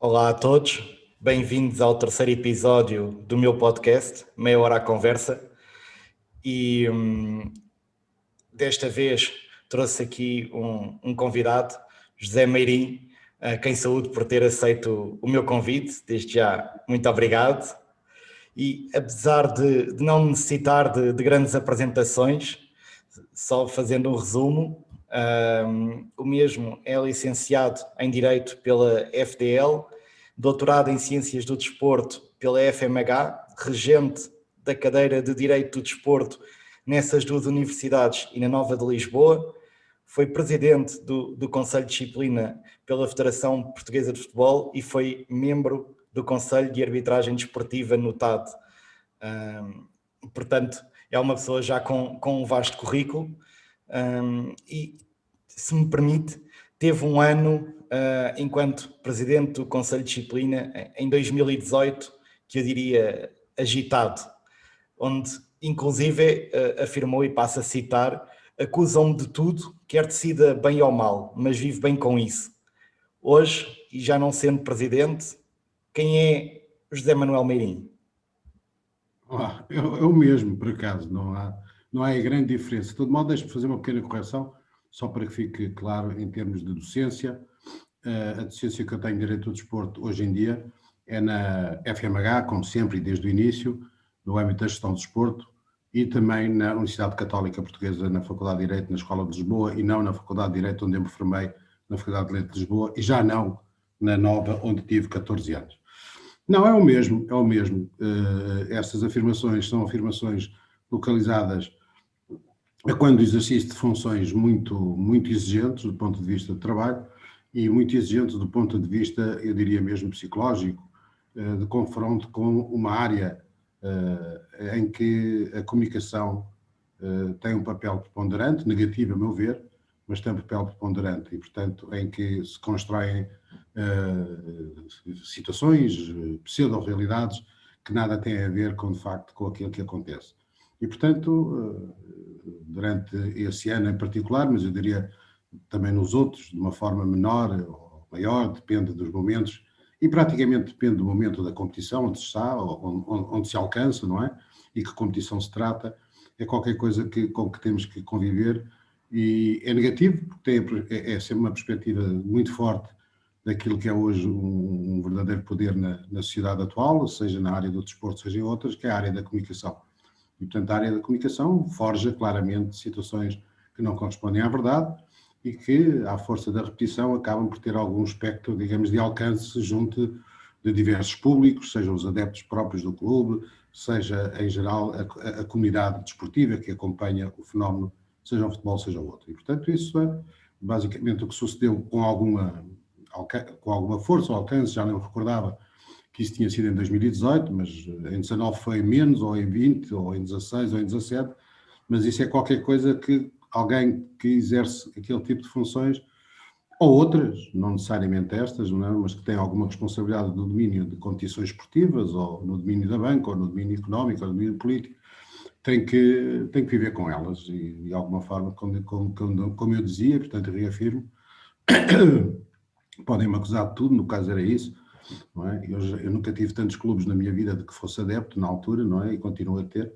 Olá a todos, bem-vindos ao terceiro episódio do meu podcast, Meia Hora à Conversa. E desta vez trouxe aqui um convidado, José Meirim, a quem saúdo por ter aceito o meu convite. Desde já, muito obrigado. E apesar de não necessitar de grandes apresentações, só fazendo um resumo, o mesmo é licenciado em Direito pela FDL, doutorado em Ciências do Desporto pela FMH, regente da cadeira de Direito do Desporto nessas duas universidades e na Nova de Lisboa, foi presidente do Conselho de Disciplina pela Federação Portuguesa de Futebol e foi membro do Conselho de Arbitragem Desportiva no TAD. Portanto, é uma pessoa já com um vasto currículo e, se me permite, teve um ano enquanto presidente do Conselho de Disciplina em 2018, que eu diria agitado, onde inclusive afirmou, e passo a citar: acusam-me de tudo, quer decida bem ou mal, mas vivo bem com isso. Hoje, e já não sendo presidente, quem é José Manuel Meirim? É o mesmo, por acaso, não há grande diferença. De todo modo, deixe-me fazer uma pequena correção, só para que fique claro em termos de docência. A docência que eu tenho de Direito do Desporto hoje em dia é na FMH, como sempre e desde o início, no âmbito da gestão do desporto, e também na Universidade Católica Portuguesa, na Faculdade de Direito, na Escola de Lisboa, e não na Faculdade de Direito, onde eu me formei, na Faculdade de Direito de Lisboa, e já não na Nova, onde tive 14 anos. Não, é o mesmo, é o mesmo. Estas afirmações são afirmações localizadas a quando o exercício de funções muito exigentes do ponto de vista de trabalho e muito exigentes do ponto de vista, eu diria mesmo psicológico, de confronto com uma área em que a comunicação tem um papel preponderante, negativo a meu ver, mas tem um papel preponderante e, portanto, em que se constroem situações, pseudo-realidades que nada têm a ver com, de facto, com aquilo que acontece. E, portanto, durante esse ano em particular, mas eu diria também nos outros, de uma forma menor ou maior, depende dos momentos, e praticamente depende do momento da competição, onde se está, onde se alcança, não é? E que competição se trata, é qualquer coisa com que temos que conviver, e é negativo, porque é sempre uma perspectiva muito forte daquilo que é hoje um verdadeiro poder na sociedade atual, seja na área do desporto, seja em outras, que é a área da comunicação. E, portanto, a área da comunicação forja claramente situações que não correspondem à verdade e que, à força da repetição, acabam por ter algum espectro, digamos, de alcance junto de diversos públicos, sejam os adeptos próprios do clube, seja, em geral, a comunidade desportiva que acompanha o fenómeno, seja o futebol, seja o outro. E, portanto, isso é basicamente o que sucedeu com alguma força ou alcance, já não recordava que isso tinha sido em 2018, mas em 19 foi menos, ou em 20, ou em 16, ou em 17, mas isso é qualquer coisa que alguém que exerce aquele tipo de funções, ou outras, não necessariamente estas, não é? Mas que tem alguma responsabilidade no domínio de competições esportivas, ou no domínio da banca, ou no domínio económico, ou no domínio político, tem que viver com elas, e de alguma forma, como eu dizia, portanto eu reafirmo, podem-me acusar de tudo, no caso era isso, não é? Eu nunca tive tantos clubes na minha vida de que fosse adepto na altura, não é? E continuo a ter.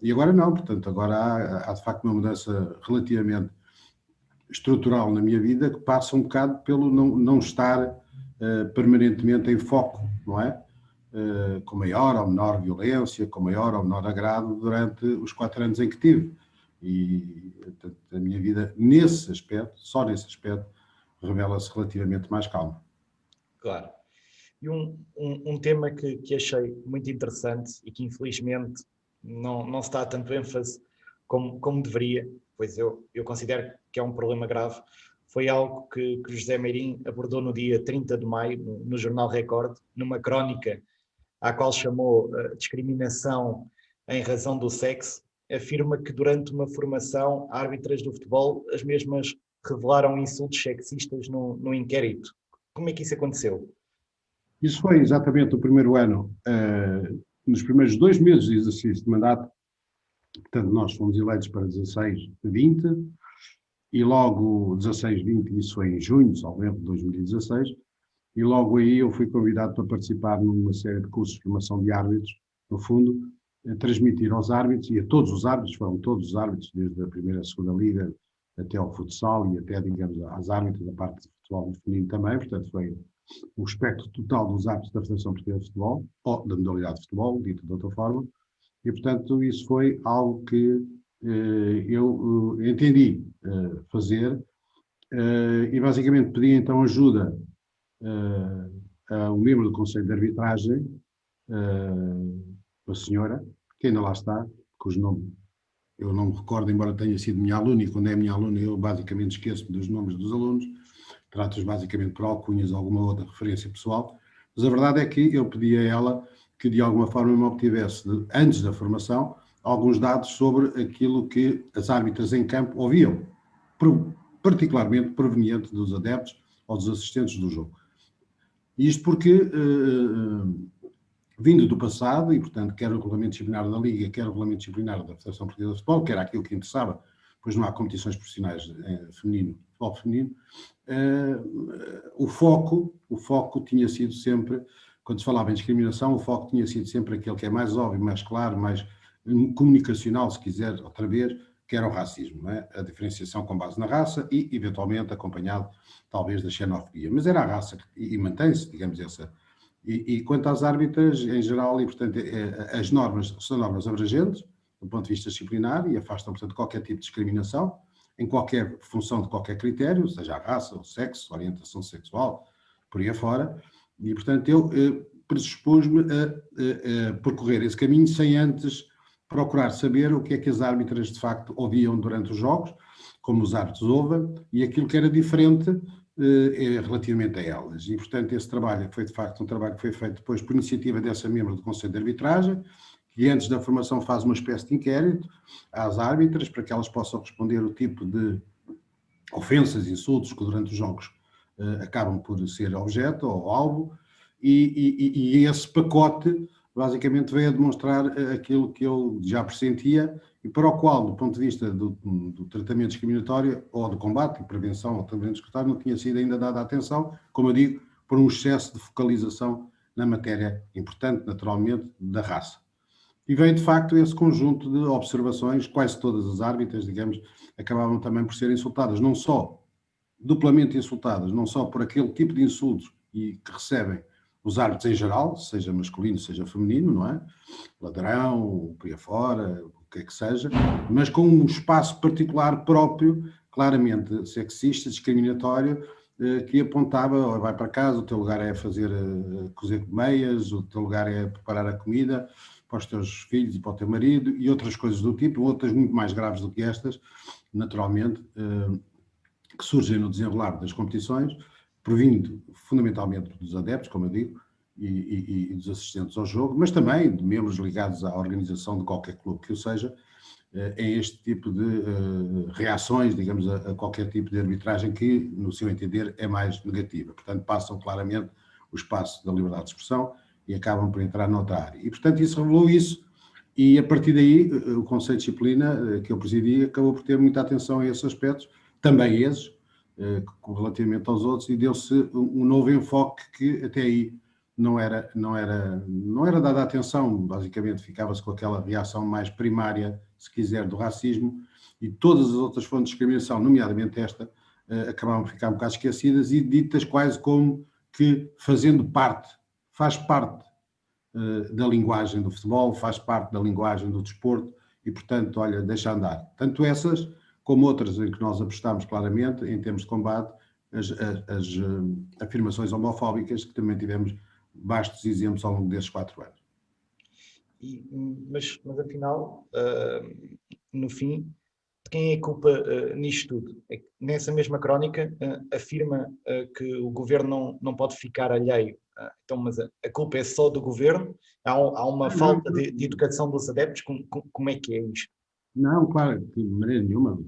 E agora não, portanto, agora há de facto uma mudança relativamente estrutural na minha vida que passa um bocado pelo não estar permanentemente em foco, não é? Com maior ou menor violência, com maior ou menor agrado durante os 4 anos em que tive. E portanto, a minha vida, nesse aspecto, só nesse aspecto, revela-se relativamente mais calma. Claro. E um tema que achei muito interessante e que infelizmente não se dá tanto ênfase como deveria, pois eu considero que é um problema grave, foi algo que José Meirim abordou no dia 30 de maio, no Jornal Record, numa crónica à qual chamou discriminação em razão do sexo. Afirma que durante uma formação a árbitras do futebol, as mesmas revelaram insultos sexistas no inquérito. Como é que isso aconteceu? Isso foi exatamente o primeiro ano, nos primeiros 2 meses de exercício de mandato. Portanto, nós fomos eleitos para 16-20 e logo 16-20, isso foi em junho, salvo erro, de 2016, e logo aí eu fui convidado para participar numa série de cursos de formação de árbitros, no fundo, transmitir aos árbitros, e a todos os árbitros, foram todos os árbitros, desde a primeira à segunda liga, até ao futsal e até, digamos, às árbitros da parte de futebol feminino também, portanto foi o espectro total dos árbitros da Federação Portuguesa de Futebol, ou da modalidade de futebol, dito de outra forma, e portanto isso foi algo que eu entendi fazer, e basicamente pedi então ajuda ao membro do Conselho de Arbitragem, a senhora, que ainda lá está, cujo nome eu não me recordo, embora tenha sido minha aluna, e quando é minha aluna eu basicamente esqueço-me dos nomes dos alunos, trato-os basicamente por alcunhas ou alguma outra referência pessoal, mas a verdade é que eu pedi a ela que de alguma forma me obtivesse, antes da formação, alguns dados sobre aquilo que as árbitras em campo ouviam, particularmente proveniente dos adeptos ou dos assistentes do jogo. Isto porque, vindo do passado, e portanto quer o regulamento disciplinar da Liga, quer o regulamento disciplinar da Federação Portuguesa de Futebol, que era aquilo que interessava, pois não há competições profissionais feminino, futebol feminino, o foco tinha sido sempre, quando se falava em discriminação, o foco tinha sido sempre aquele que é mais óbvio, mais claro, mais comunicacional, se quiser, outra vez, que era o racismo, não é? A diferenciação com base na raça e, eventualmente, acompanhado, talvez, da xenofobia. Mas era a raça, e mantém-se, digamos, essa. E quanto às árbitras, em geral, e, portanto, as normas são normas abrangentes, do ponto de vista disciplinar, e afastam, portanto, qualquer tipo de discriminação, em qualquer função de qualquer critério, seja a raça, o sexo, a orientação sexual, por aí afora, e, portanto, eu predispus-me a percorrer esse caminho sem antes procurar saber o que é que as árbitras, de facto, ouviam durante os jogos, como os árbitros ouvem, e aquilo que era diferente relativamente a elas. E, portanto, esse trabalho foi, de facto, um trabalho que foi feito depois por iniciativa dessa membro do Conselho de Arbitragem, que antes da formação faz uma espécie de inquérito às árbitras para que elas possam responder o tipo de ofensas, insultos que durante os jogos acabam por ser objeto ou alvo, e esse pacote basicamente veio a demonstrar aquilo que eu já pressentia e para o qual, do ponto de vista do tratamento discriminatório ou do combate e prevenção ao tratamento discriminatório, não tinha sido ainda dada atenção, como eu digo, por um excesso de focalização na matéria importante, naturalmente, da raça. E veio, de facto, esse conjunto de observações, quase todas as árbitras, digamos, acabavam também por ser insultadas, não só duplamente insultadas, não só por aquele tipo de insultos que recebem os árbitros em geral, seja masculino, seja feminino, não é? Ladrão, por aí afora, o que é que seja, mas com um espaço particular próprio, claramente sexista, discriminatório, que apontava, vai para casa, o teu lugar é fazer cozer meias, o teu lugar é preparar a comida para os teus filhos e para o teu marido, e outras coisas do tipo, outras muito mais graves do que estas, naturalmente, que surgem no desenrolar das competições, provindo fundamentalmente dos adeptos, como eu digo, e dos assistentes ao jogo, mas também de membros ligados à organização de qualquer clube que o seja, em este tipo de reações, digamos, a qualquer tipo de arbitragem que, no seu entender, é mais negativa. Portanto, passam claramente o espaço da liberdade de expressão e acabam por entrar noutra área. E, portanto, isso revelou isso, e a partir daí, o Conselho de Disciplina que eu presidi acabou por ter muita atenção a esses aspectos, também esses, relativamente aos outros, e deu-se um novo enfoque que até aí não era dada atenção, basicamente ficava-se com aquela reação mais primária, se quiser, do racismo, e todas as outras fontes de discriminação, nomeadamente esta, acabavam por ficar um bocado esquecidas e ditas quase como que faz parte da linguagem do futebol, faz parte da linguagem do desporto e, portanto, olha, deixa andar. Tanto essas como outras em que nós apostamos claramente, em termos de combate, as afirmações homofóbicas, que também tivemos vastos exemplos ao longo desses 4 anos. Mas afinal, no fim, de quem é a culpa nisto tudo? Nessa mesma crónica afirma que o governo não pode ficar alheio. Então, mas a culpa é só do governo? Há uma falta de educação dos adeptos? Como é que é isto? Não, claro, de maneira nenhuma.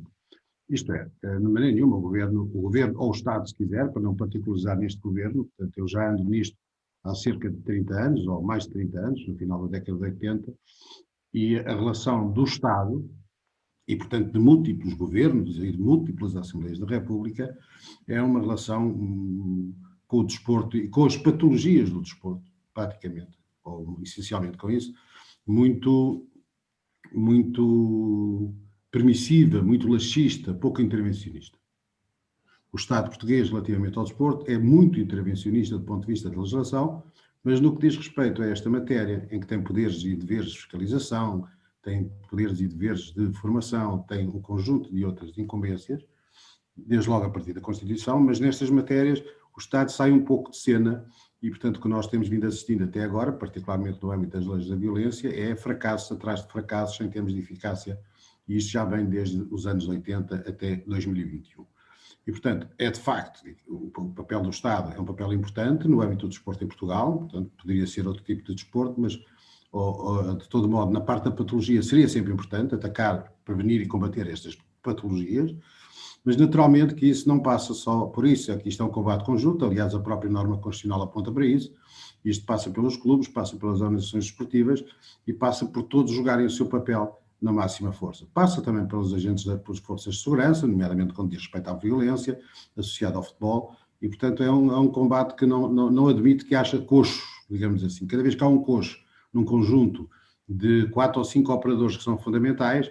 Isto é, de maneira nenhuma, o governo, ou o Estado, se quiser, para não particularizar neste governo, portanto, eu já ando nisto há cerca de 30 anos, ou mais de 30 anos, no final da década de 80, e a relação do Estado, e portanto de múltiplos governos e de múltiplas Assembleias da República, é uma relação com o desporto e com as patologias do desporto, praticamente, ou essencialmente com isso, muito permissiva, muito laxista, pouco intervencionista. O Estado português, relativamente ao desporto, é muito intervencionista do ponto de vista da legislação, mas no que diz respeito a esta matéria, em que tem poderes e deveres de fiscalização, tem poderes e deveres de formação, tem um conjunto de outras incumbências, desde logo a partir da Constituição, mas nestas matérias o Estado sai um pouco de cena e, portanto, o que nós temos vindo assistindo até agora, particularmente no âmbito das leis da violência, é fracassos atrás de fracassos em termos de eficácia, e isto já vem desde os anos 80 até 2021. E, portanto, é de facto, o papel do Estado é um papel importante no âmbito do desporto em Portugal, portanto, poderia ser outro tipo de desporto, mas, de todo modo, na parte da patologia seria sempre importante atacar, prevenir e combater estas patologias, mas naturalmente que isso não passa só por isso, é que isto é um combate conjunto, aliás, a própria norma constitucional aponta para isso, isto passa pelos clubes, passa pelas organizações desportivas e passa por todos jogarem o seu papel na máxima força. Passa também pelos agentes das forças de segurança, nomeadamente quando diz respeito à violência associada ao futebol, e portanto é um combate que não admite que haja coxos, digamos assim. Cada vez que há um coxo num conjunto de 4 ou 5 operadores que são fundamentais,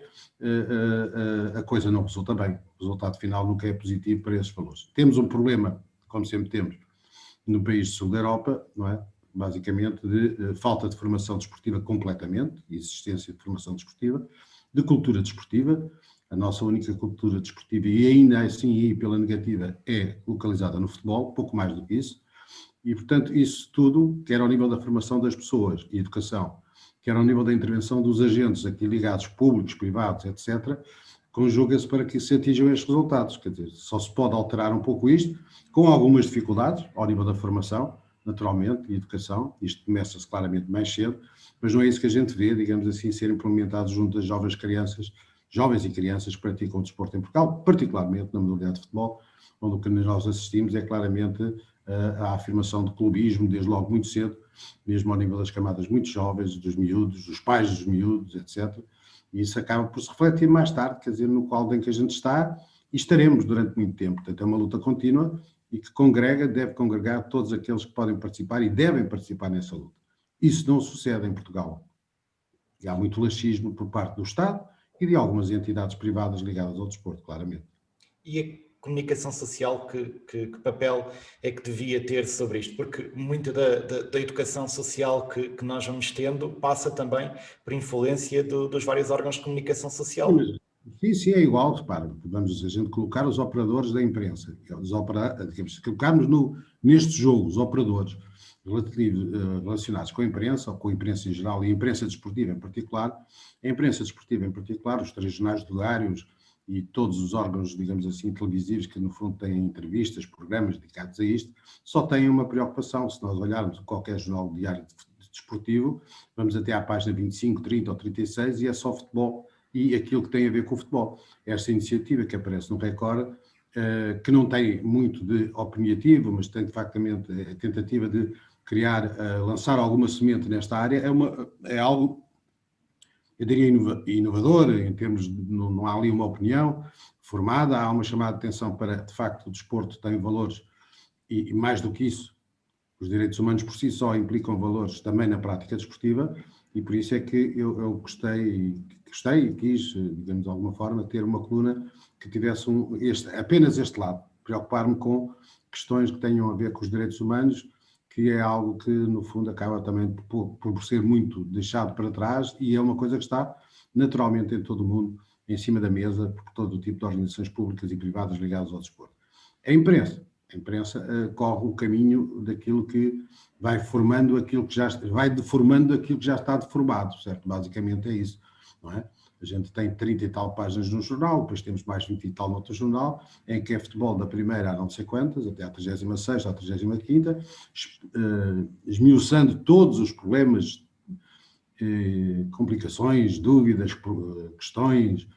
a coisa não resulta bem. O resultado final nunca é positivo para esses valores. Temos um problema, como sempre temos, no país do sul da Europa, não é? Basicamente de falta de formação desportiva completamente, existência de formação desportiva, de cultura desportiva. A nossa única cultura desportiva, e ainda assim, e pela negativa, é localizada no futebol, pouco mais do que isso. E, portanto, isso tudo, quer ao nível da formação das pessoas e educação, quer ao nível da intervenção dos agentes aqui ligados, públicos, privados, etc., conjuga-se para que se atinjam estes resultados. Quer dizer, só se pode alterar um pouco isto, com algumas dificuldades, ao nível da formação, naturalmente, e educação. Isto começa-se claramente mais cedo, mas não é isso que a gente vê, digamos assim, ser implementado junto das jovens e crianças que praticam o desporto em Portugal, particularmente na modalidade de futebol, onde o que nós assistimos é claramente a afirmação de clubismo, desde logo muito cedo, mesmo ao nível das camadas muito jovens, dos miúdos, dos pais dos miúdos, etc. E isso acaba por se refletir mais tarde, quer dizer, no qual em que a gente está e estaremos durante muito tempo. Portanto, é uma luta contínua e que deve congregar todos aqueles que podem participar e devem participar nessa luta. Isso não sucede em Portugal. E há muito laxismo por parte do Estado e de algumas entidades privadas ligadas ao desporto, claramente. E a comunicação social, que papel é que devia ter sobre isto? Porque muita da educação social que nós vamos tendo passa também por influência dos vários órgãos de comunicação social. Sim, é igual, repara, vamos a gente colocar os operadores da imprensa, colocarmos neste jogo os operadores relacionados com a imprensa, ou com a imprensa em geral, e a imprensa desportiva em particular, os três jornais diários e todos os órgãos, digamos assim, televisivos que no fundo têm entrevistas, programas dedicados a isto, só têm uma preocupação. Se nós olharmos qualquer jornal diário desportivo, vamos até à página 25, 30 ou 36 e é só futebol e aquilo que tem a ver com o futebol. Esta iniciativa que aparece no Record, que não tem muito de opinativo, mas tem de facto a tentativa de criar, lançar alguma semente nesta área, é algo, eu diria, inovador, em termos de não há ali uma opinião formada, há uma chamada de atenção para, de facto, o desporto tem valores e mais do que isso, os direitos humanos por si só implicam valores também na prática desportiva e por isso é que eu gostei e quis, digamos de alguma forma, ter uma coluna que tivesse apenas este lado, preocupar-me com questões que tenham a ver com os direitos humanos, que é algo que, no fundo, acaba também por ser muito deixado para trás e é uma coisa que está naturalmente em todo o mundo, em cima da mesa, por todo o tipo de organizações públicas e privadas ligadas ao desporto. A imprensa corre o caminho daquilo que vai deformando aquilo que já está deformado, certo? Basicamente é isso, não é? A gente tem 30 e tal páginas no jornal, depois temos mais 20 e tal no outro jornal, em que é futebol da primeira a não sei quantas, até à 36ª, à 35ª, esmiuçando todos os problemas, complicações, dúvidas, questões,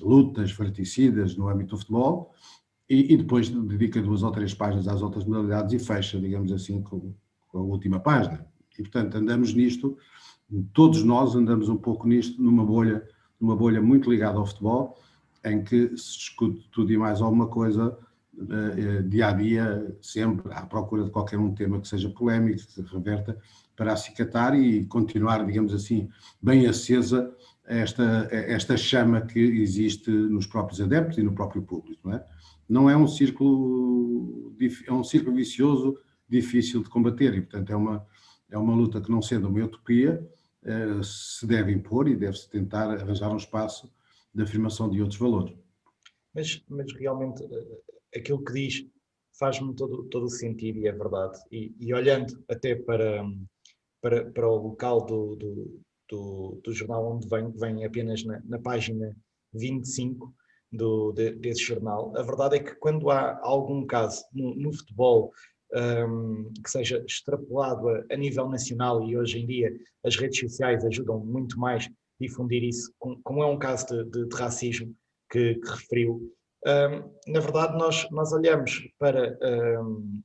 lutas fratricidas no âmbito do futebol, e depois dedica 2 ou 3 páginas às outras modalidades e fecha, digamos assim, com a última página. E, portanto, andamos nisto, todos nós andamos um pouco nisto, numa bolha muito ligada ao futebol, em que se discute tudo e mais alguma coisa dia a dia, sempre à procura de qualquer tema que seja polémico, que se reverta, para acicatar e continuar, digamos assim, bem acesa esta chama que existe nos próprios adeptos e no próprio público, não é? Não é um círculo vicioso difícil de combater e, portanto, é uma luta que, não sendo uma utopia, se deve impor e deve-se tentar arranjar um espaço de afirmação de outros valores. Mas realmente aquilo que diz faz-me todo o sentido e é verdade. E olhando até para o local do jornal onde vem apenas na página 25 desse jornal, a verdade é que quando há algum caso no futebol que seja extrapolado a nível nacional, e hoje em dia as redes sociais ajudam muito mais a difundir isso, como é um caso de racismo que referiu. Na verdade, nós olhamos para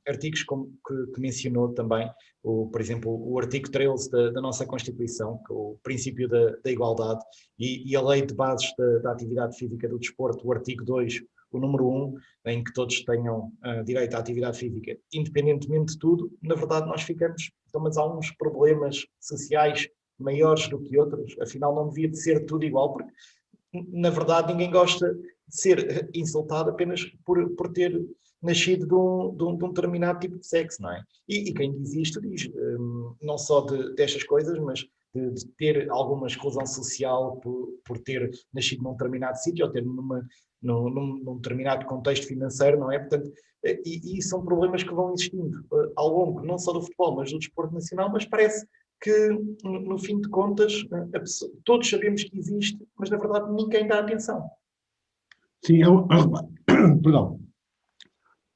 artigos que mencionou também, por exemplo, o artigo 13 da nossa Constituição, que é o princípio da igualdade, e a lei de bases da atividade física do desporto, o artigo 2, o número 1, em que todos tenham direito à atividade física, independentemente de tudo. Na verdade, nós ficamos, então, mas há uns problemas sociais maiores do que outros, afinal não devia de ser tudo igual, porque na verdade ninguém gosta de ser insultado apenas por ter nascido de um determinado tipo de sexo, não é? E quem diz isto diz não só destas coisas, mas de ter alguma exclusão social por ter nascido num determinado sítio ou ter num determinado contexto financeiro, não é? Portanto, e são problemas que vão existindo ao longo não só do futebol, mas do desporto nacional, mas parece que, no fim de contas, todos sabemos que existe, mas na verdade ninguém dá atenção. Sim, perdão.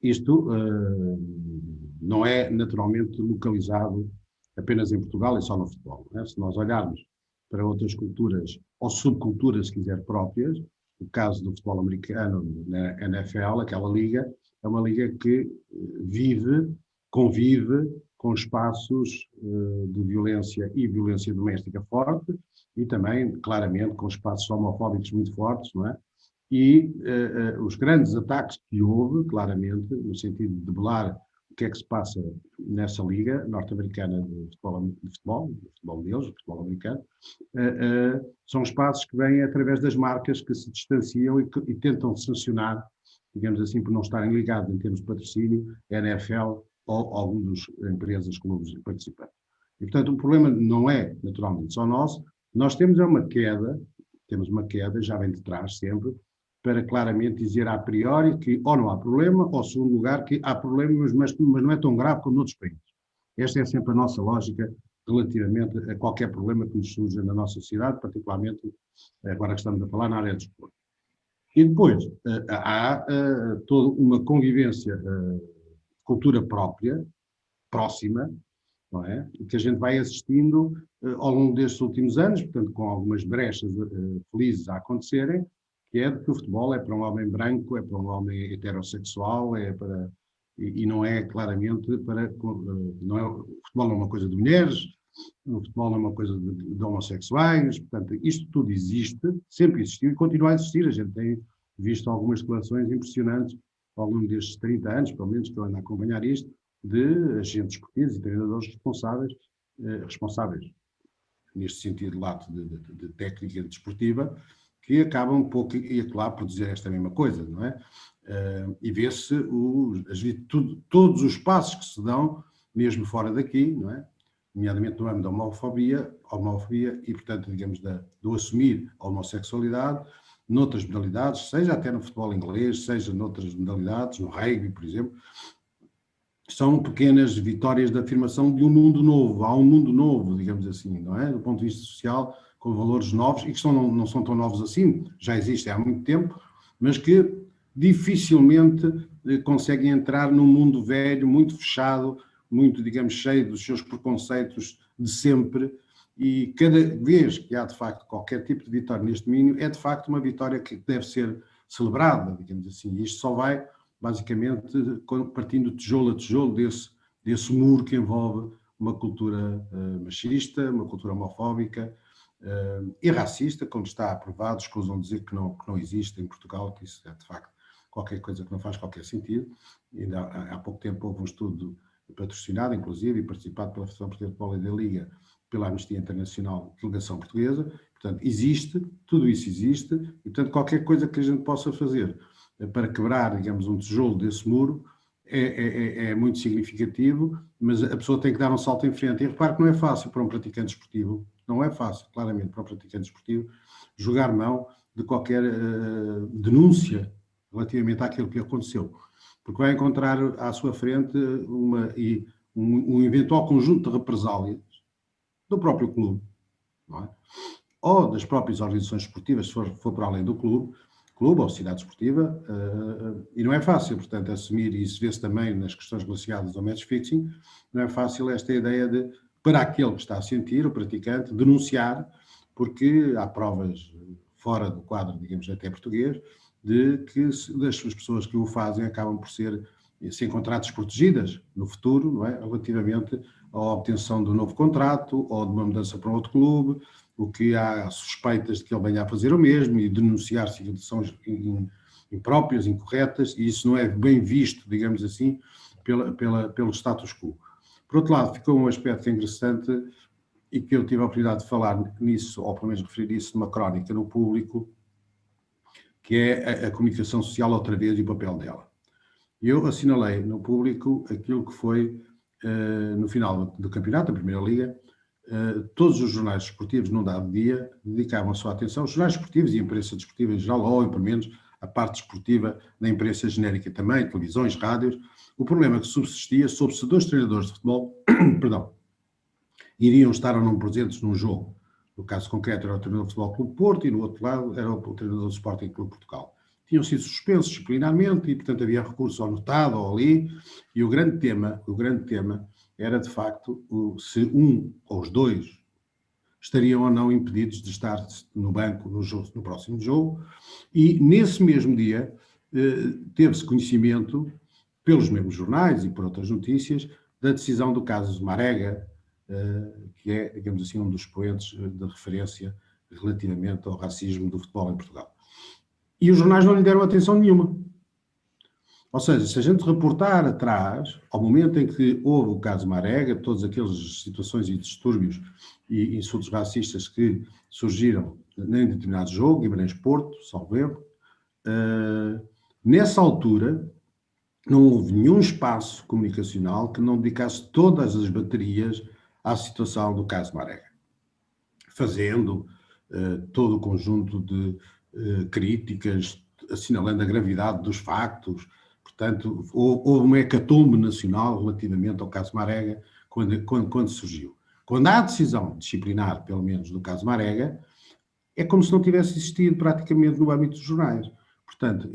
Isto não é naturalmente localizado apenas em Portugal e só no futebol. Não é? Se nós olharmos para outras culturas, ou subculturas, se quiser, próprias, o caso do futebol americano na NFL, aquela liga, é uma liga que convive com espaços de violência e violência doméstica forte e também, claramente, com espaços homofóbicos muito fortes, não é? E os grandes ataques que houve, claramente, no sentido de debelar o que é que se passa nessa liga norte-americana de futebol deles, o futebol americano, são espaços que vêm através das marcas que se distanciam e tentam sancionar, digamos assim, por não estarem ligados em termos de patrocínio, a NFL ou algum dos empresas, clubes participantes. E, portanto, o problema não é, naturalmente, só nosso. Nós temos uma queda, já vem de trás sempre, para claramente dizer a priori que ou não há problema, ou, em segundo lugar, que há problemas, mas não é tão grave como noutros países. Esta é sempre a nossa lógica relativamente a qualquer problema que nos surja na nossa sociedade, particularmente agora que estamos a falar na área do desporto. E depois há toda uma convivência, cultura própria, próxima, não é? Que a gente vai assistindo ao longo destes últimos anos, portanto, com algumas brechas felizes a acontecerem, que é de que o futebol é para um homem branco, é para um homem heterossexual, e não é claramente para... Não é, o futebol não é uma coisa de mulheres, o futebol não é uma coisa de homossexuais, portanto, isto tudo existe, sempre existiu e continua a existir. A gente tem visto algumas declarações impressionantes ao longo destes 30 anos, pelo menos, que eu ando a acompanhar isto, de agentes esportivos e treinadores responsáveis neste sentido lato de técnica desportiva, que acabam um pouco e claro por dizer esta mesma coisa, não é? E vê-se todos os passos que se dão, mesmo fora daqui, não é? Nomeadamente no âmbito da homofobia e, portanto, digamos, do assumir a homossexualidade, noutras modalidades, seja até no futebol inglês, seja noutras modalidades, no rugby, por exemplo, são pequenas vitórias de afirmação de um mundo novo. Há um mundo novo, digamos assim, não é? Do ponto de vista social, com valores novos, e que não são tão novos assim, já existem há muito tempo, mas que dificilmente conseguem entrar num mundo velho, muito fechado, muito, digamos, cheio dos seus preconceitos de sempre, e cada vez que há, de facto, qualquer tipo de vitória neste domínio, é, de facto, uma vitória que deve ser celebrada, digamos assim, e isto só vai basicamente partindo tijolo a tijolo desse muro que envolve uma cultura machista, uma cultura homofóbica e racista, quando está aprovado, escusam dizer que não existe em Portugal, que isso é de facto qualquer coisa que não faz qualquer sentido. Ainda há pouco tempo houve um estudo patrocinado, inclusive, e participado pela Federação Portuguesa de Futebol e da Liga, pela Amnistia Internacional, delegação portuguesa. Portanto, existe, tudo isso existe, e, portanto, qualquer coisa que a gente possa fazer para quebrar, digamos, um tijolo desse muro é muito significativo, mas a pessoa tem que dar um salto em frente. E repare que não é fácil para um praticante esportivo, não é fácil, claramente, para um praticante esportivo, jogar mão de qualquer denúncia relativamente àquilo que aconteceu. Porque vai encontrar à sua frente um eventual conjunto de represálias do próprio clube, não é? Ou das próprias organizações esportivas, se for para além do clube ou cidade esportiva, e não é fácil, portanto, assumir, e isso vê-se também nas questões relacionadas ao match fixing, não é fácil esta ideia de, para aquele que está a sentir, o praticante, denunciar, porque há provas fora do quadro, digamos, até português, de que das pessoas que o fazem acabam por ser contratos protegidas no futuro, não é? Relativamente à obtenção de um novo contrato ou de uma mudança para outro clube, o que há suspeitas de que ele venha a fazer o mesmo e denunciar situações impróprias, incorretas, e isso não é bem visto, digamos assim, pelo status quo. Por outro lado, ficou um aspecto interessante e que eu tive a oportunidade de falar nisso, ou pelo menos referir isso numa crónica no Público, que é a comunicação social outra vez e o papel dela. Eu assinalei no Público aquilo que foi, no final do campeonato, da Primeira Liga, todos os jornais desportivos, num dado dia, dedicavam a sua atenção, os jornais desportivos e a imprensa desportiva em geral, ou pelo menos a parte desportiva da imprensa genérica também, televisões, rádios. O problema que subsistia sobre se 2 treinadores de futebol, perdão, iriam estar ou não presentes num jogo. No caso concreto era o treinador do Futebol Clube Porto e no outro lado era o treinador do Sporting Clube Portugal. Tinham sido suspensos disciplinarmente e, portanto, havia recurso ao notado ou ali, e o grande tema era, de facto, se um ou os dois estariam ou não impedidos de estar no banco no próximo jogo, e nesse mesmo dia teve-se conhecimento, pelos mesmos jornais e por outras notícias, da decisão do caso Marega, que é, digamos assim, um dos expoentes de referência relativamente ao racismo do futebol em Portugal. E os jornais não lhe deram atenção nenhuma. Ou seja, se a gente reportar atrás, ao momento em que houve o caso Marega, todas aquelas situações e distúrbios e insultos racistas que surgiram em determinado jogo, Guimarães-Porto, salvo erro, nessa altura não houve nenhum espaço comunicacional que não dedicasse todas as baterias à situação do caso Marega, fazendo todo o conjunto de críticas, assinalando a gravidade dos factos. Portanto, houve uma hecatombe nacional relativamente ao caso Marega quando surgiu. Quando há a decisão disciplinar, pelo menos no caso Marega, é como se não tivesse existido praticamente no âmbito dos jornais. Portanto,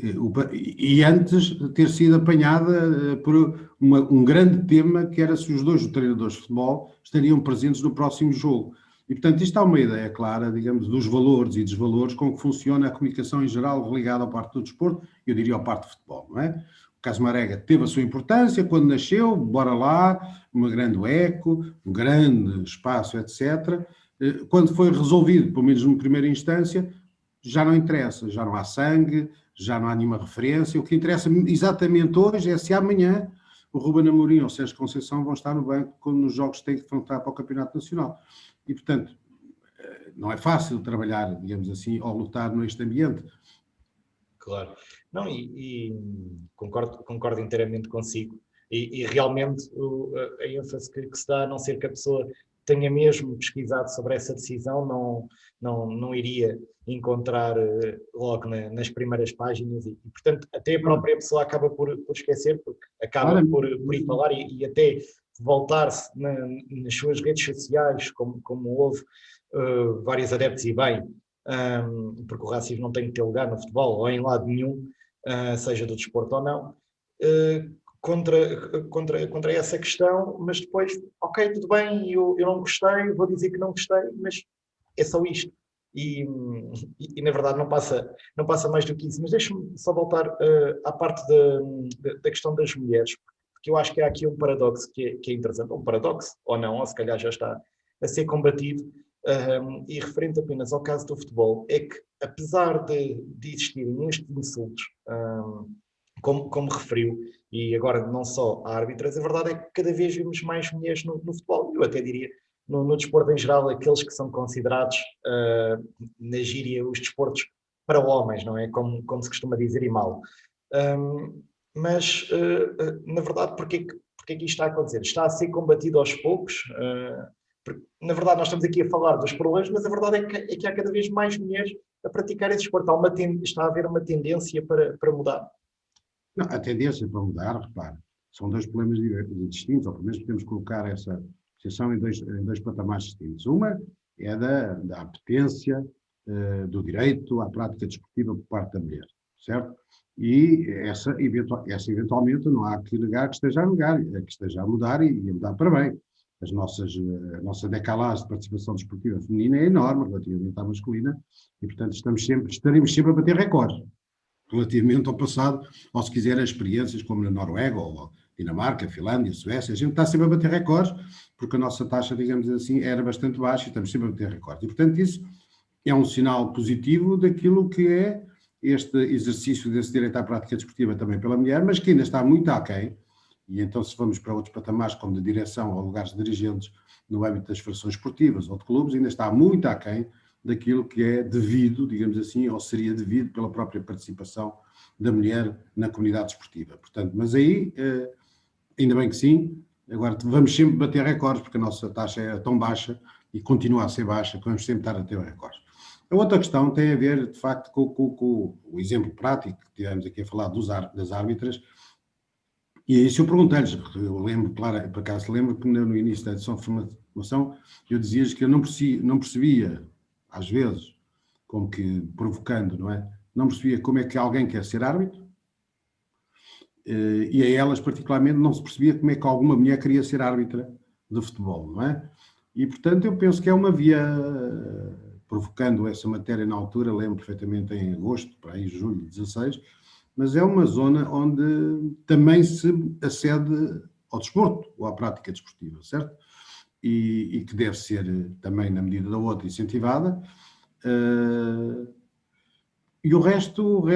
e antes ter sido apanhada por um grande tema que era se os 2 treinadores de futebol estariam presentes no próximo jogo. E, portanto, isto dá uma ideia clara, digamos, dos valores e desvalores com que funciona a comunicação em geral ligada à parte do desporto, eu diria à parte do futebol, não é? O caso Marega teve a sua importância quando nasceu, bora lá, um grande eco, um grande espaço, etc. Quando foi resolvido, pelo menos numa primeira instância, já não interessa, já não há sangue, já não há nenhuma referência. O que interessa exatamente hoje é se amanhã o Ruben Amorim ou o Sérgio Conceição vão estar no banco quando nos jogos têm que enfrentar para o Campeonato Nacional. E, portanto, não é fácil trabalhar, digamos assim, ou lutar neste ambiente. Claro. Não, e concordo inteiramente consigo. E realmente a ênfase que se dá, a não ser que a pessoa tenha mesmo pesquisado sobre essa decisão, não iria encontrar logo nas primeiras páginas e, portanto, até a própria pessoa acaba por esquecer, porque acaba por ir falar e até voltar-se nas suas redes sociais, como houve vários adeptos e bem, porque o racismo não tem que ter lugar no futebol ou em lado nenhum, seja do desporto ou não, contra essa questão, mas depois, ok, tudo bem, eu não gostei, vou dizer que não gostei, mas é só isto. E na verdade não passa mais do que isso. Mas deixa-me só voltar à parte da questão das mulheres, porque eu acho que há aqui um paradoxo que é interessante, um paradoxo, ou não, ou se calhar já está a ser combatido, e referente apenas ao caso do futebol, é que apesar de existirem estes insultos como referiu, e agora não só árbitras, a verdade é que cada vez vemos mais mulheres no futebol. Eu até diria, no desporto em geral, aqueles que são considerados, na gíria, os desportos para homens, não é? Como se costuma dizer, e mal. Mas, na verdade, porque é que isto está a acontecer? Está a ser combatido aos poucos? Na verdade, nós estamos aqui a falar dos problemas, mas a verdade é que há cada vez mais mulheres a praticar esse desporto. Está a haver uma tendência para mudar. Não, a tendência para mudar, repare, são dois problemas distintos, ou pelo menos podemos colocar essa situação em dois patamares distintos. Uma é da apetência do direito à prática desportiva por parte da mulher, certo? E essa eventualmente não há que negar que esteja a negar, que esteja a mudar e a mudar para bem. A nossa decalagem de participação desportiva feminina é enorme relativamente à masculina e, portanto, estaremos sempre a bater recordes relativamente ao passado, ou se quiser, as experiências como na Noruega, ou Dinamarca, Finlândia, Suécia. A gente está sempre a bater recordes, porque a nossa taxa, digamos assim, era bastante baixa e estamos sempre a bater recordes. E, portanto, isso é um sinal positivo daquilo que é este exercício desse direito à prática desportiva também pela mulher, mas que ainda está muito aquém. E então, se vamos para outros patamares, como de direção ou lugares dirigentes no âmbito das federações esportivas ou de clubes, ainda está muito aquém daquilo que é devido, digamos assim, ou seria devido pela própria participação da mulher na comunidade esportiva. Portanto, mas aí, ainda bem que sim, agora vamos sempre bater recordes, porque a nossa taxa é tão baixa e continua a ser baixa, que vamos sempre estar a ter recordes. A outra questão tem a ver, de facto, com o exemplo prático que tivemos aqui a falar das árbitras, e isso eu perguntei-lhes, eu lembro, claro, por acaso lembro que no início da edição de formação eu dizia-lhes que eu não percebia, às vezes, como que provocando, não é? Não percebia como é que alguém quer ser árbitro, e a elas particularmente não se percebia como é que alguma mulher queria ser árbitra de futebol, não é? E, portanto, eu penso que é uma via, provocando essa matéria na altura, lembro perfeitamente em agosto, para aí julho de 16, mas é uma zona onde também se acede ao desporto, ou à prática desportiva, certo? E que deve ser também, na medida da outra, incentivada. E o resto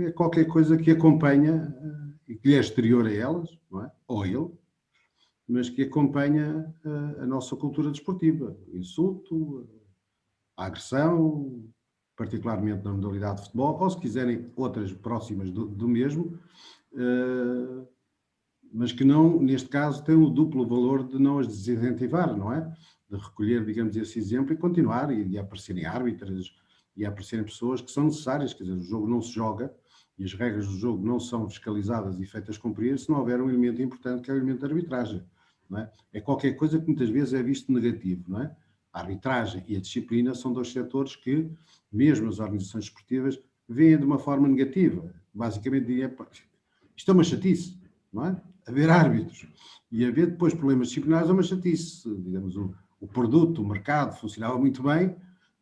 é qualquer coisa que acompanha e que lhe é exterior a elas, não é? Ou a ele, mas que acompanha a nossa cultura desportiva. O insulto, a agressão, particularmente na modalidade de futebol, ou se quiserem outras próximas do mesmo, mas que não, neste caso, tem o duplo valor de não as desincentivar, não é? De recolher, digamos, esse exemplo e continuar, e aparecerem árbitras, e aparecerem pessoas que são necessárias, quer dizer, o jogo não se joga, e as regras do jogo não são fiscalizadas e feitas cumprir se não houver um elemento importante que é o elemento de arbitragem, não é? É qualquer coisa que muitas vezes é visto negativo, não é? A arbitragem e a disciplina são dois setores que, mesmo as organizações esportivas, veem de uma forma negativa. Basicamente, diria, isto é uma chatice, não é? Haver árbitros e haver depois problemas disciplinares é uma chatice. Digamos, o produto, o mercado funcionava muito bem,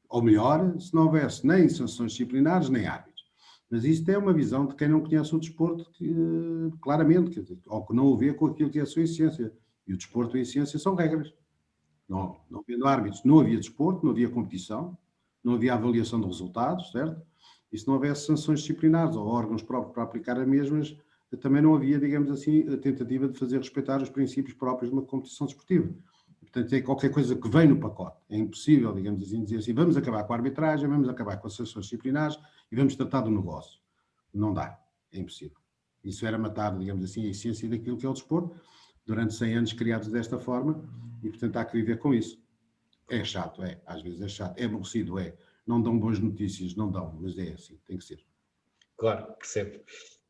ou melhor, se não houvesse nem sanções disciplinares, nem árbitros. Mas isto é uma visão de quem não conhece o desporto, claramente, quer dizer, ou que não o vê com aquilo que é a sua essência. E o desporto e a essência são regras. Não havendo árbitros, não havia desporto, não havia competição, não havia avaliação de resultados, certo? E se não houvesse sanções disciplinares ou órgãos próprios para aplicar as mesmas, também não havia, digamos assim, a tentativa de fazer respeitar os princípios próprios de uma competição desportiva. Portanto, é qualquer coisa que vem no pacote. É impossível, digamos assim, dizer assim, vamos acabar com a arbitragem, vamos acabar com as sanções disciplinares e vamos tratar do negócio. Não dá. É impossível. Isso era matar, digamos assim, a essência daquilo que é o desporto, durante 100 anos criados desta forma, e, portanto, há que viver com isso. É chato, é. Às vezes é chato. É aborrecido, é. Não dão boas notícias, não dão, mas é assim, tem que ser. Claro, percebo.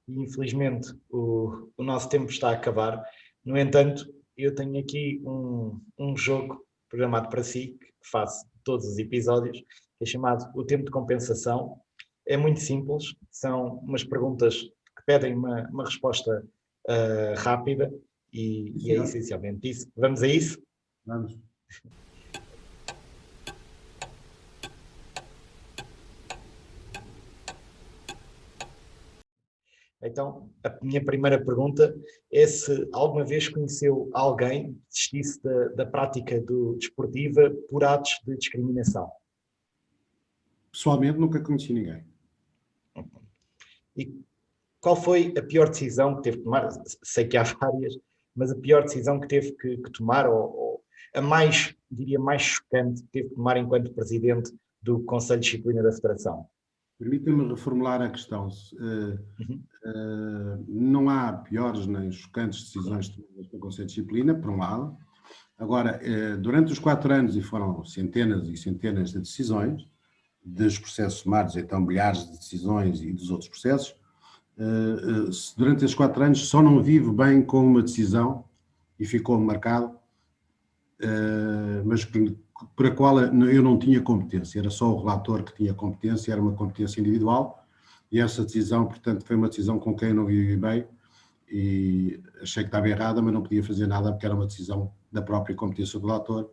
E, infelizmente, o nosso tempo está a acabar. No entanto, eu tenho aqui um jogo programado para si, que faço todos os episódios, que é chamado O Tempo de Compensação. É muito simples, são umas perguntas que pedem uma resposta rápida e é essencialmente isso. Vamos a isso? Vamos. Então, a minha primeira pergunta é se alguma vez conheceu alguém que desistisse da prática desportiva por atos de discriminação. Pessoalmente, nunca conheci ninguém. E qual foi a pior decisão que teve que tomar? Sei que há várias, mas a pior decisão que teve que tomar, ou a mais, diria, mais chocante que teve que tomar enquanto presidente do Conselho de Disciplina da Federação? Permita-me reformular a questão. Uhum. Não há piores nem chocantes decisões tomadas pelo Conselho de Disciplina, por um lado. Agora, durante os 4 anos, e foram centenas e centenas de decisões, dos processos sumários, então milhares de decisões e dos outros processos, durante esses 4 anos só não vivo bem com uma decisão e ficou marcado, mas para a qual eu não tinha competência, era só o relator que tinha competência, era uma competência individual, e essa decisão, portanto, foi uma decisão com quem eu não vivi bem, e achei que estava errada, mas não podia fazer nada porque era uma decisão da própria competência do relator,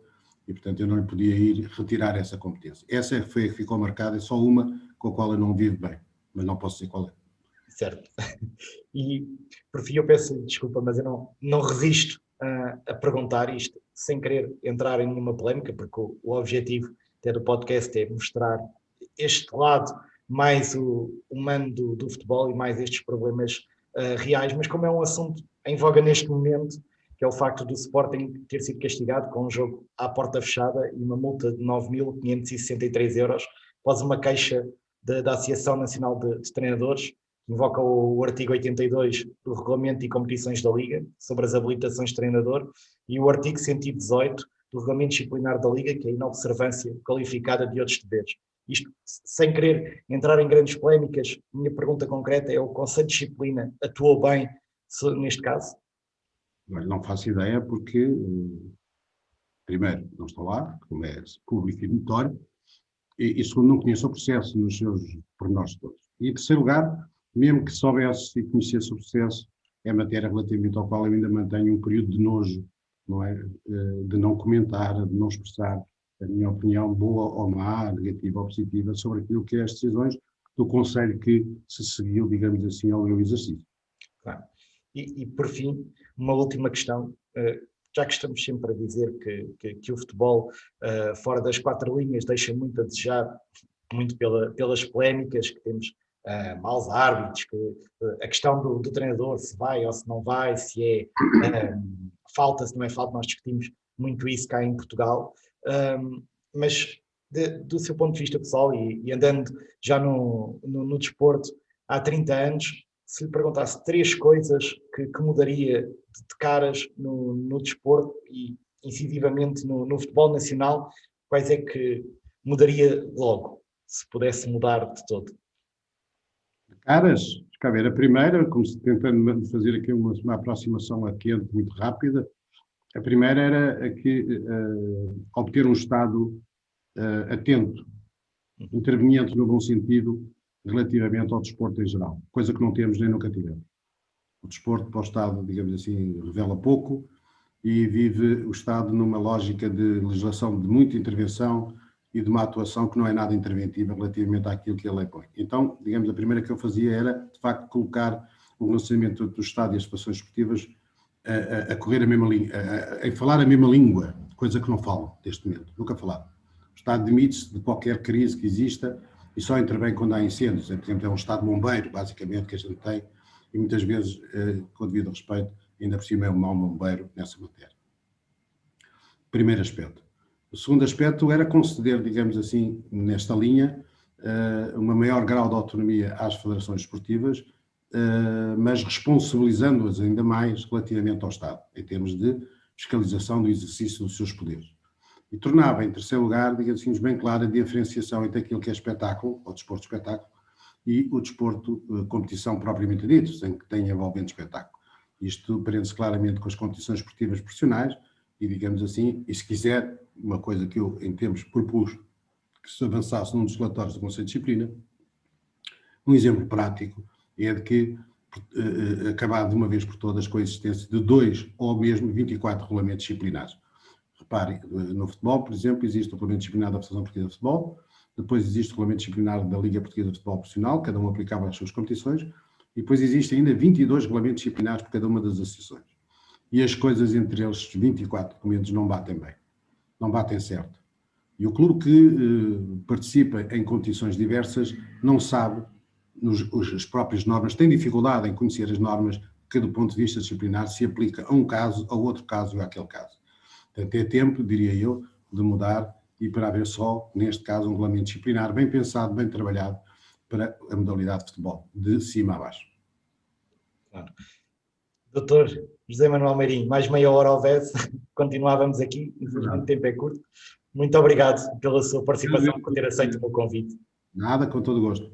e portanto eu não lhe podia ir retirar essa competência. Essa foi a que ficou marcada, é só uma com a qual eu não vivo bem, mas não posso dizer qual é. Certo. E, por fim, eu peço desculpa, mas eu não resisto a perguntar isto, sem querer entrar em nenhuma polémica, porque o objetivo até do podcast é mostrar este lado mais o humano do futebol e mais estes problemas reais, mas como é um assunto em voga neste momento, que é o facto do Sporting ter sido castigado com um jogo à porta fechada e uma multa de 9.563 euros, após uma queixa da Associação Nacional de Treinadores, invoca o artigo 82 do Regulamento e Competições da Liga, sobre as habilitações de treinador, e o artigo 118 do Regulamento Disciplinar da Liga, que é a inobservância qualificada de outros deveres. Isto, sem querer entrar em grandes polémicas, minha pergunta concreta é: o Conselho de Disciplina atuou bem neste caso? Não faço ideia porque, primeiro, não estou lá, como é público e notório, e segundo, não conheço o processo nos seus pormenores todos. E em terceiro lugar, mesmo que soubesse e conhecesse o processo, é matéria relativamente ao qual eu ainda mantenho um período de nojo, não é? De não comentar, de não expressar a minha opinião, boa ou má, negativa ou positiva, sobre aquilo que é as decisões do Conselho que se seguiu, digamos assim, ao meu exercício. Claro. E por fim, uma última questão, já que estamos sempre a dizer que o futebol fora das 4 linhas deixa muito a desejar, muito pelas polémicas que temos, maus árbitros, a questão do treinador, se vai ou se não vai, se é falta, se não é falta, nós discutimos muito isso cá em Portugal, mas do seu ponto de vista pessoal e andando já no desporto há 30 anos, se lhe perguntasse 3 coisas que mudaria de caras no desporto e incisivamente no futebol nacional, quais é que mudaria logo, se pudesse mudar de todo? Caras, cá ver, a primeira, como se tentando fazer aqui uma aproximação a quente muito rápida, a primeira era obter um Estado atento, interveniente no bom sentido, relativamente ao desporto em geral, coisa que não temos nem nunca tivemos. O desporto para o Estado, digamos assim, revela pouco e vive o Estado numa lógica de legislação de muita intervenção e de uma atuação que não é nada interventiva relativamente àquilo que a lei põe. Então, digamos, a primeira que eu fazia era, de facto, colocar o relacionamento do Estado e as situações esportivas a correr a mesma língua, a falar a mesma língua, coisa que não falam neste momento, nunca falaram. O Estado demite-se de qualquer crise que exista e só intervém quando há incêndios. Por exemplo, é um Estado bombeiro, basicamente, que a gente tem, e muitas vezes, com devido respeito, ainda por cima é um mau bombeiro nessa matéria. Primeiro aspecto. O segundo aspecto era conceder, digamos assim, nesta linha, um maior grau de autonomia às federações esportivas, mas responsabilizando-as ainda mais relativamente ao Estado, em termos de fiscalização do exercício dos seus poderes. E tornava, em terceiro lugar, digamos assim, bem clara a diferenciação entre aquilo que é espetáculo, ou desporto de espetáculo, e o desporto competição propriamente dito, sem que tenha envolvente espetáculo. Isto prende-se claramente com as competições esportivas profissionais e, digamos assim, e se quiser, uma coisa que eu, em tempos, propus que se avançasse num dos relatórios do Conselho de Disciplina, um exemplo prático é de que acabar de uma vez por todas com a existência de 2 ou mesmo 24 regulamentos disciplinares. Repare, no futebol, por exemplo, existe o regulamento disciplinar da Federação Portuguesa de Futebol, depois existe o regulamento disciplinar da Liga Portuguesa de Futebol Profissional, cada um aplicava às suas competições, e depois existem ainda 22 regulamentos disciplinares por cada uma das associações. E as coisas entre eles, 24 documentos, não batem bem, não batem certo. E o clube que participa em competições diversas não sabe as próprias normas, têm dificuldade em conhecer as normas que, do ponto de vista disciplinar, se aplica a um caso, a outro caso e àquele caso. Portanto, é tempo, diria eu, de mudar e para haver só, neste caso, um regulamento disciplinar bem pensado, bem trabalhado para a modalidade de futebol, de cima a baixo. Claro. Doutor José Manuel Meirinho, mais meia hora houvesse, continuávamos aqui, infelizmente o tempo é curto. Muito obrigado pela sua participação, por ter aceito o meu convite. Nada, com todo o gosto.